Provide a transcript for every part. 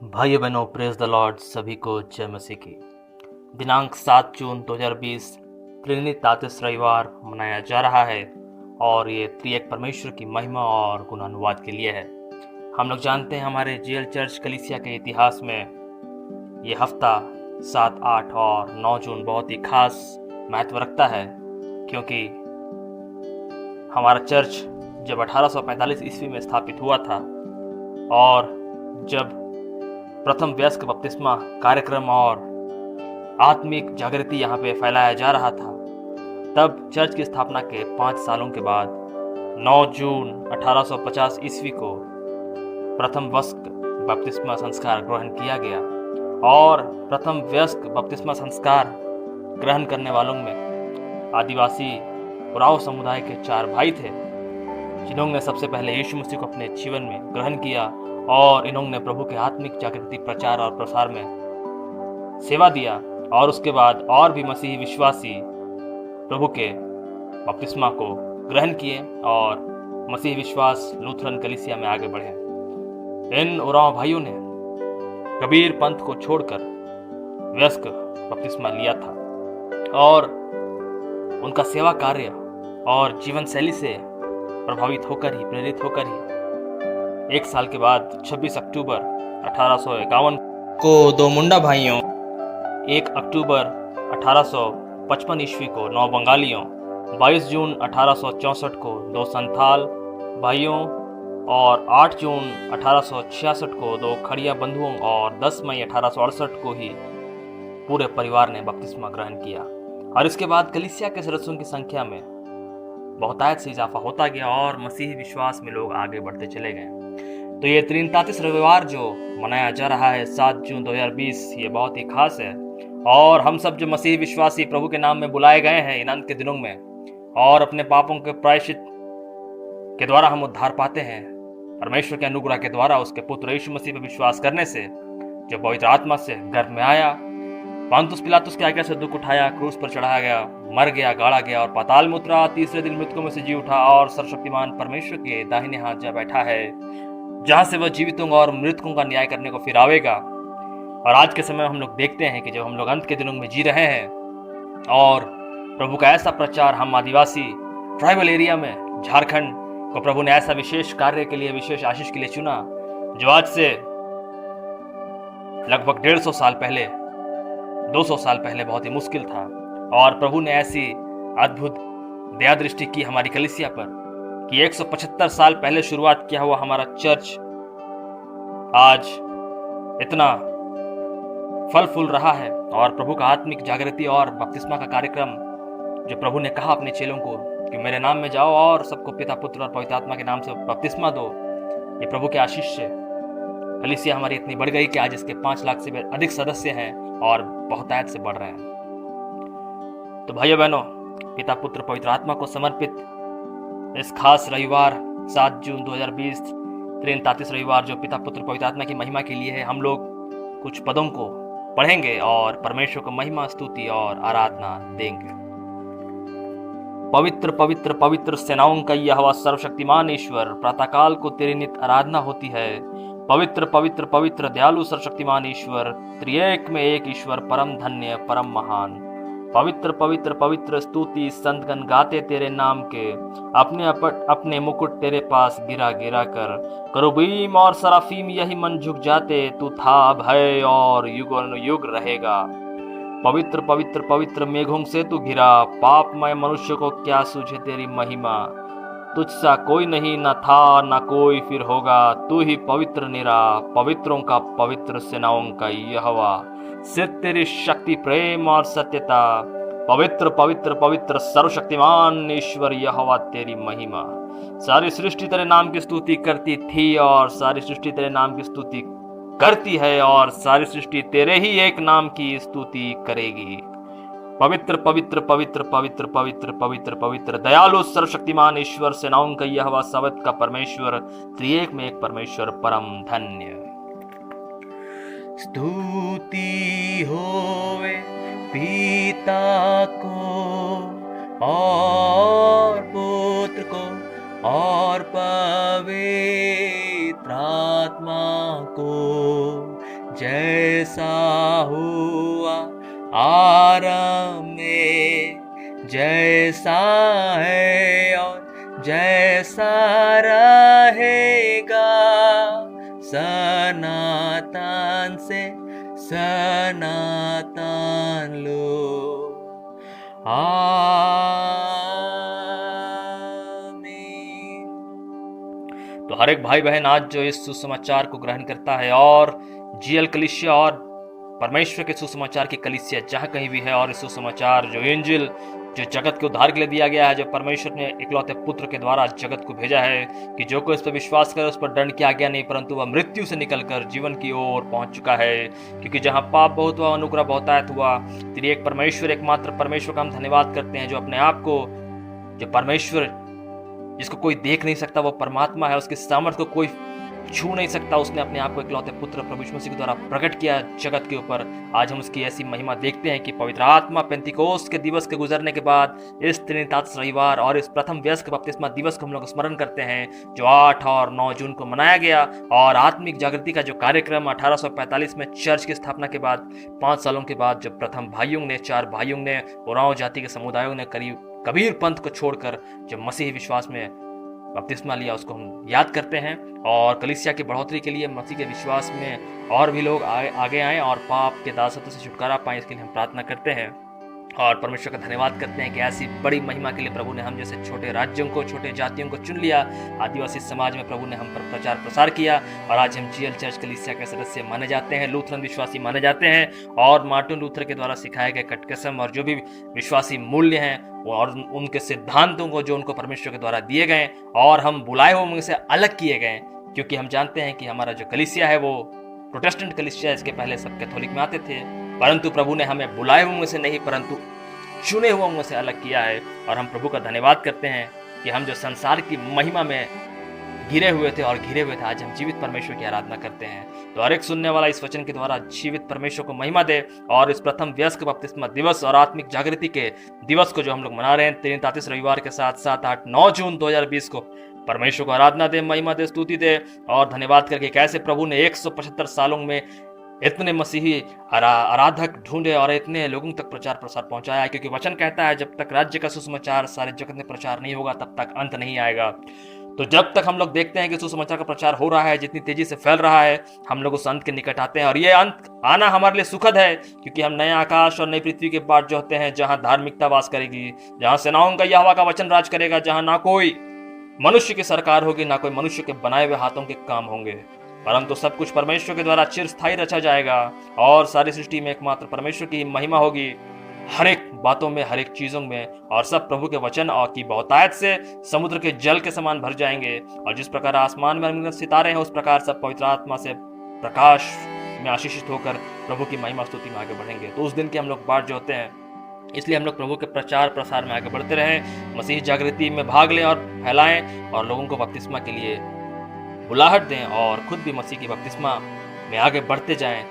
भाइयों बहनों, praise the Lord. सभी को जय मसीह की। दिनांक 7 जून 2020 त्रिनितातिस रविवार मनाया जा रहा है और ये त्रिएक परमेश्वर की महिमा और गुणानुवाद के लिए है। हम लोग जानते हैं हमारे जेल चर्च कलीसिया के इतिहास में ये हफ्ता 7, 8 और 9 जून बहुत ही खास महत्व रखता है, क्योंकि हमारा चर्च जब 1845 ईस्वी में स्थापित हुआ था और जब प्रथम वयस्क बपतिस्मा कार्यक्रम और आत्मिक जागृति यहाँ पे फैलाया जा रहा था, तब चर्च की स्थापना के 5 सालों के बाद 9 जून 1850 ईस्वी को प्रथम वयस्क बपतिस्मा संस्कार ग्रहण किया गया। और प्रथम वयस्क बपतिस्मा संस्कार ग्रहण करने वालों में आदिवासी उराव समुदाय के 4 भाई थे, जिन्होंने सबसे पहले यीशु मसीह को अपने जीवन में ग्रहण किया और इन्होंने प्रभु के आत्मिक जागृति प्रचार और प्रसार में सेवा दिया। और उसके बाद और भी मसीही विश्वासी प्रभु के बपतिस्मा को ग्रहण किए और मसीही विश्वास लूथरन कलीसिया में आगे बढ़े। इन उराव भाइयों ने कबीर पंथ को छोड़कर वयस्क बपतिस्मा लिया था और उनका सेवा कार्य और जीवन शैली से प्रभावित होकर ही, प्रेरित होकर ही 1 साल के बाद 26 अक्टूबर 1851 को 2 मुंडा भाइयों, 1 अक्टूबर 1855 ईस्वी को 9 बंगालियों, 22 जून 1864 को 2 संथाल भाइयों और 8 जून 1866 को 2 खड़िया बंधुओं और 10 मई 1868 को ही पूरे परिवार ने बपतिस्मा ग्रहण किया। और इसके बाद कलीसिया के सदस्यों की संख्या में बहुतायत से इजाफा होता गया और मसीही विश्वास में लोग आगे बढ़ते चले गए। तो ये त्रिनितातिस रविवार जो मनाया जा रहा है 7 जून 2020, ये बहुत ही खास है। और हम सब जो मसीही विश्वासी प्रभु के नाम में बुलाए गए हैं इन अंत के दिनों में और अपने पापों के प्रायश्चित के द्वारा हम उद्धार पाते हैं परमेश्वर के अनुग्रह के द्वारा, उसके पुत्र यीशु मसीह पर विश्वास करने से, जो पवित्र आत्मा से गर्भ में आया, पांतुस पिलातुस के आज्ञा से दुख उठाया, क्रूस पर चढ़ाया गया, मर गया, गाड़ा गया और पाताल में उतरा, तीसरे दिन मृतकों में से जी उठा और सर्वशक्तिमान परमेश्वर के दाहिने हाथ जा बैठा है, जहां से वह जीवितों और मृतकों का न्याय करने को फिर आवेगा। और आज के समय हम लोग देखते हैं कि जब हम लोग अंत के दिनों में जी रहे हैं और प्रभु का ऐसा प्रचार, हम आदिवासी ट्राइबल एरिया में झारखंड को प्रभु ने ऐसा विशेष कार्य के लिए, विशेष आशीष के लिए चुना, जो आज से लगभग 150 साल पहले, 200 साल पहले बहुत ही मुश्किल था। और प्रभु ने ऐसी अद्भुत दया दृष्टि की हमारी कलीसिया पर कि 175 साल पहले शुरुआत किया हुआ हमारा चर्च आज इतना फल फूल रहा है। और प्रभु का आत्मिक जागृति और बपतिस्मा का कार्यक्रम, जो प्रभु ने कहा अपने चेलों को कि मेरे नाम में जाओ और सबको पिता, पुत्र और पवित्र आत्मा के नाम से बपतिस्मा दो, ये प्रभु के आशीष से कलीसिया हमारी इतनी बढ़ गई कि आज इसके 5 लाख से अधिक सदस्य हैं और बहुतायत से बढ़ रहे हैं। तो भाइयों बहनों, पिता, पुत्र, पवित्र आत्मा को समर्पित इस खास रविवार 7 जून 2020 त्रिनितातिस रविवार, जो पिता, पुत्र, पवित्र आत्मा की महिमा के लिए है, हम लोग कुछ पदों को पढ़ेंगे और परमेश्वर को महिमा, स्तुति और आराधना देंगे। पवित्र पवित्र पवित्र सेनाओं का यहोवा सर्वशक्तिमान ईश्वर, प्रातःकाल को तेरी नित आराधना होती है। पवित्र पवित्र पवित्र दयालु सर्वशक्तिमान ईश्वर, त्रिएक में एक ईश्वर, परम धन्य, परम महान। पवित्र पवित्र पवित्र स्तुति संतगण गाते तेरे नाम के, अपने मुकुट तेरे पास गिरा गिरा कर। करूबीम और सराफीम यही मन झुक जाते, तू था, भय और युग रहेगा। पवित्र पवित्र पवित्र मेघों से तू घिरा, पापमय मनुष्य को क्या सूझे तेरी महिमा। तुझसा कोई नहीं, न था न कोई फिर होगा, तू ही पवित्र निरा, पवित्रों का पवित्र, सेनाओं का यहोवा। सिर्फ तेरी शक्ति, प्रेम और सत्यता, पवित्र पवित्र पवित्र सर्वशक्तिमान ईश्वर यहोवा तेरी महिमा। सारी सृष्टि तेरे नाम की स्तुति करती थी और सारी सृष्टि तेरे नाम की स्तुति करती है और सारी सृष्टि तेरे ही एक नाम की स्तुति करेगी। पवित्र पवित्र पवित्र पवित्र पवित्र पवित्र पवित्र दयालु सर्वशक्तिमान ईश्वर, सेनाओं का यहोवा, सवत का परमेश्वर, त्रिएक में एक परमेश्वर, परम धन्य। स्तुति होवे पिता को और पुत्र को और पवित्र आत्मा को, जैसा हुआ आरंभ में, जैसा है और जैसा रहेगा, सनातन से सनातन लो। आमीन। तो हर एक भाई बहन आज जो इस सुसमाचार को ग्रहण करता है और जीएल कलीसिया और परमेश्वर के सुसमाचार की कलीसिया जहाँ कहीं भी है, और इस सुसमाचार जो इंजिल जो जगत के उद्धार के लिए दिया गया है, जो परमेश्वर ने इकलौते पुत्र के द्वारा जगत को भेजा है, कि जो कोई इस पर विश्वास करे उस पर दंड की आज्ञा नहीं, परंतु वह मृत्यु से निकलकर जीवन की ओर पहुंच चुका है। क्योंकि जहां पाप बहुत हुआ, अनुग्रह बहुतायत हुआ। तेरी एक परमेश्वर, एकमात्र परमेश्वर का हम धन्यवाद करते हैं, जो अपने आप को, जो परमेश्वर जिसको कोई देख नहीं सकता, वो परमात्मा है, उसके सामर्थ्य को कोई छू नहीं सकता, उसने अपने आप को इकलौते पुत्र प्रभु यीशु मसीह के द्वारा प्रकट किया जगत के ऊपर। आज हम उसकी ऐसी महिमा देखते हैं कि पवित्र आत्मा पेंतिकोस्त के दिवस के गुजरने के बाद इस त्रिनितातिस रविवार और इस प्रथम वयस्क बपतिस्मा दिवस को हम लोग स्मरण करते हैं, जो 8 और 9 जून को मनाया गया। और आत्मिक जागृति का जो कार्यक्रम 1845 में चर्च की स्थापना के बाद 5 सालों के बाद जब प्रथम भाइयों ने, 4 भाइयों ने, उरांव जाति के समुदायों ने कबीर पंथ को छोड़कर जब मसीही विश्वास में बपतिस्मा लिया, उसको हम याद करते हैं। और कलीसिया की बढ़ोतरी के लिए मसीह के विश्वास में और भी लोग आगे आएं और पाप के दासत्व से छुटकारा पाएं, इसके लिए हम प्रार्थना करते हैं और परमेश्वर का धन्यवाद करते हैं कि ऐसी बड़ी महिमा के लिए प्रभु ने हम जैसे छोटे राज्यों को, छोटे जातियों को चुन लिया। आदिवासी समाज में प्रभु ने हम पर प्रचार प्रसार किया और आज हम जीएल चर्च कलीसिया के सदस्य माने जाते हैं, लूथरन विश्वासी माने जाते हैं। और मार्टिन लूथर के द्वारा सिखाए गए कटकसम और जो भी विश्वासी मूल्य हैं और उनके सिद्धांतों को जो उनको परमेश्वर के द्वारा दिए गए और हम बुलाए हुए उनसे अलग किए गए, क्योंकि हम जानते हैं कि हमारा जो कलीसिया है वो प्रोटेस्टेंट कलीसिया, इसके पहले सब कैथोलिक में आते थे, परंतु प्रभु ने हमें बुलाए हुए से नहीं परंतु चुने हुए से अलग किया है। और हम प्रभु का धन्यवाद करते हैं कि हम जो संसार की महिमा में घिरे हुए थे और घिरे हुए थे, आज हम जीवित परमेश्वर की आराधना करते हैं। तो हर एक सुनने वाला इस वचन के द्वारा जीवित परमेश्वर को महिमा दे और इस प्रथम वयस्क बपतिस्मा दिवस और आत्मिक जागृति के दिवस को जो हम लोग मना रहे हैं त्रिनितातिस रविवार के साथ 7, 8, 9 जून 2020 को, परमेश्वर को आराधना दे, महिमा दे, स्तुति दे और धन्यवाद करके कैसे प्रभु ने 175 सालों में इतने मसीही आराधक ढूंढे और इतने लोगों तक प्रचार प्रसार पहुंचाया। क्योंकि वचन कहता है जब तक राज्य का सुसमाचार सारे जगत में प्रचार नहीं होगा तब तक अंत नहीं आएगा। तो जब तक हम लोग देखते हैं कि सुसमाचार का प्रचार हो रहा है, जितनी तेजी से फैल रहा है, हम लोग उस अंत के निकट आते हैं और ये अंत आना हमारे लिए सुखद है, क्योंकि हम नए आकाश और नई पृथ्वी के बाट जो होते हैं, जहां धार्मिकता वास करेगी, जहां सेनाओं का यहोवा का वचन राज करेगा, जहां ना कोई मनुष्य की सरकार होगी, ना कोई मनुष्य के बनाए हुए हाथों के काम होंगे, परंतु सब कुछ परमेश्वर के द्वारा चिरस्थायी रचा जाएगा और सारी सृष्टि में एकमात्र परमेश्वर की महिमा होगी, हर एक बातों में, हर एक चीजों में, और सब प्रभु के वचन और की बहुतायत से समुद्र के जल के समान भर जाएंगे। और जिस प्रकार आसमान में सितारे हैं उस प्रकार सब पवित्र आत्मा से प्रकाश में आशीषित होकर प्रभु की महिमा स्तुति में आगे बढ़ेंगे। तो उस दिन के हम लोग बाट जो होते हैं, इसलिए हम लोग प्रभु के प्रचार प्रसार में आगे बढ़ते रहें, मसीह जागृति में भाग लें और फैलाएं और लोगों को बपतिस्मा के लिए बुलाहट दें और खुद भी मसीह की बपतिस्मा में आगे बढ़ते जाएं,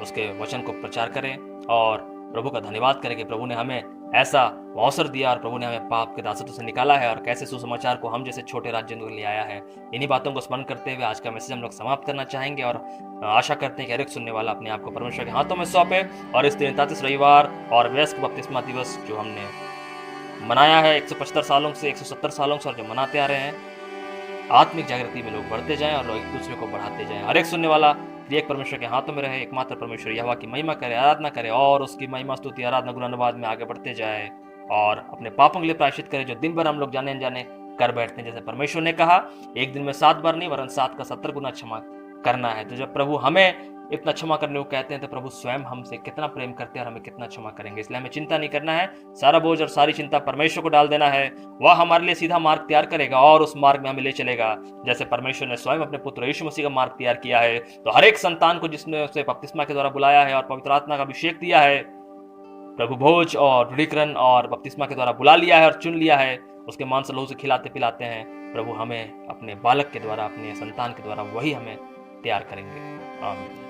उसके वचन को प्रचार करें और प्रभु का धन्यवाद करें कि प्रभु ने हमें ऐसा अवसर दिया और प्रभु ने हमें पाप के दासत्व से निकाला है और कैसे सुसमाचार को हम जैसे छोटे राज्यों को ले आया है। इन्हीं बातों को स्मरण करते हुए आज का मैसेज हम लोग समाप्त करना चाहेंगे और आशा करते हैं कि हर एक सुनने वाला अपने आप को परमेश्वर के हाथों में सौंपे और इस त्रिनितातिस रविवार और वयस्क बपतिस्मा दिवस जो हमने मनाया है 175 सालों से 170 सालों से और जो मनाते आ रहे हैं, आत्मिक जागृति में लोग बढ़ते जाएं और लोग एक दूसरे को बढ़ाते जाएं। हर एक सुनने वाला एक परमेश्वर के हाथों में रहे, एकमात्र परमेश्वर यहोवा की महिमा करे, आराधना करे और उसकी महिमा स्तुति आराधना गुण अनुवाद में आगे बढ़ते जाए और अपने पापों के लिए प्रायश्चित करे जो दिन भर हम लोग जाने अनजाने कर बैठते हैं। जैसे परमेश्वर ने कहा एक दिन में 7 बार नहीं वरन 7 का 70 गुना क्षमा करना है। तो जब प्रभु हमें इतना क्षमा करने को कहते हैं तो प्रभु स्वयं हमसे कितना प्रेम करते हैं और हमें कितना क्षमा करेंगे। इसलिए हमें चिंता नहीं करना है, सारा बोझ और सारी चिंता परमेश्वर को डाल देना है। वह हमारे लिए सीधा मार्ग तैयार करेगा और उस मार्ग में हमें ले चलेगा, जैसे परमेश्वर ने स्वयं अपने पुत्र यीशु मसीह का मार्ग तैयार किया है। तो हर एक संतान को जिसने उसे बपतिस्मा के द्वारा बुलाया है और पवित्र आत्मा का अभिषेक दिया है, प्रभु भोज और दृढ़ीकरण और बपतिस्मा के द्वारा बुला लिया है और चुन लिया है, उसके मांस लहू से खिलाते पिलाते हैं। प्रभु हमें अपने बालक के द्वारा, अपने संतान के द्वारा वही हमें तैयार करेंगे। आमीन।